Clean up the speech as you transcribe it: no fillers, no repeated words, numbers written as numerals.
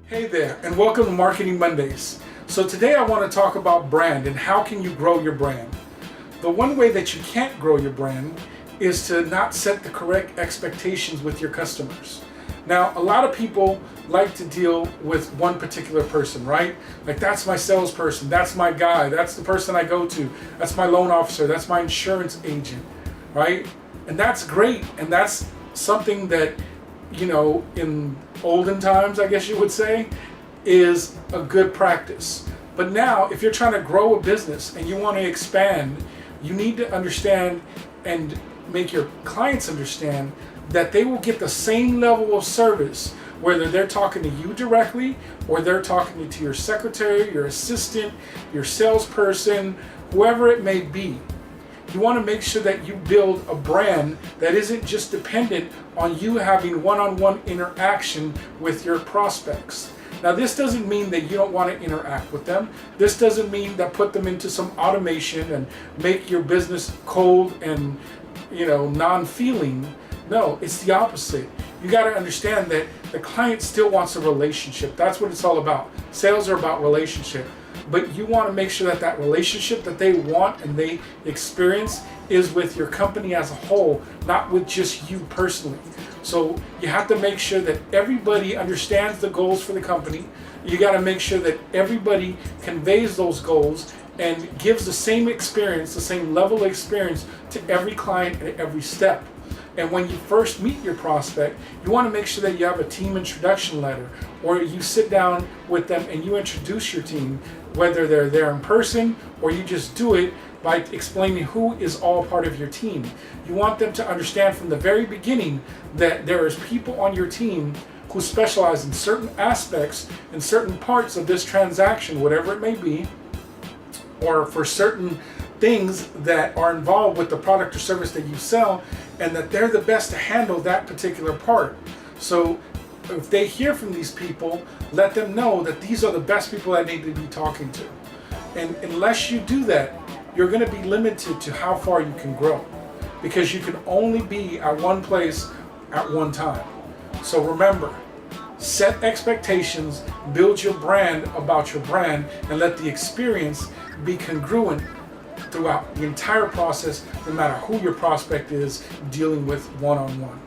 Hey there, and welcome to Marketing Mondays. So today I want to talk about brand and how can you grow your brand. The one way that you can't grow your brand is to not set the correct expectations with your customers. Now, a lot of people like to deal with one particular person, right? Like, that's my salesperson, that's my guy, that's the person I go to, that's my loan officer, that's my insurance agent, right? And that's great, and that's something that, in olden times, I guess you would say, is a good practice. But now, if you're trying to grow a business and you want to expand, you need to understand and make your clients understand that they will get the same level of service whether they're talking to you directly or they're talking to your secretary, your assistant, your salesperson, whoever it may be. You want to make sure that you build a brand that isn't just dependent on you having one-on-one interaction with your prospects. Now, this doesn't mean that you don't want to interact with them. This doesn't mean that put them into some automation and make your business cold and, non-feeling. No, it's the opposite. You got to understand that the client still wants a relationship. That's what it's all about. Sales are about relationship. But you want to make sure that that relationship that they want and they experience is with your company as a whole, not with just you personally. So you have to make sure that everybody understands the goals for the company. You got to make sure that everybody conveys those goals and gives the same experience, the same level of experience to every client at every step. And when you first meet your prospect, you want to make sure that you have a team introduction letter, or you sit down with them and you introduce your team, whether they're there in person or you just do it by explaining who is all part of your team. You want them to understand from the very beginning that there is people on your team who specialize in certain aspects and certain parts of this transaction, whatever it may be, or for certain things that are involved with the product or service that you sell, and that they're the best to handle that particular part. So if they hear from these people, let them know that these are the best people that need to be talking to. And unless you do that, you're going to be limited to how far you can grow, because you can only be at one place at one time. So remember, set expectations, build your brand about your brand, and let the experience be congruent throughout the entire process, no matter who your prospect is dealing with one-on-one.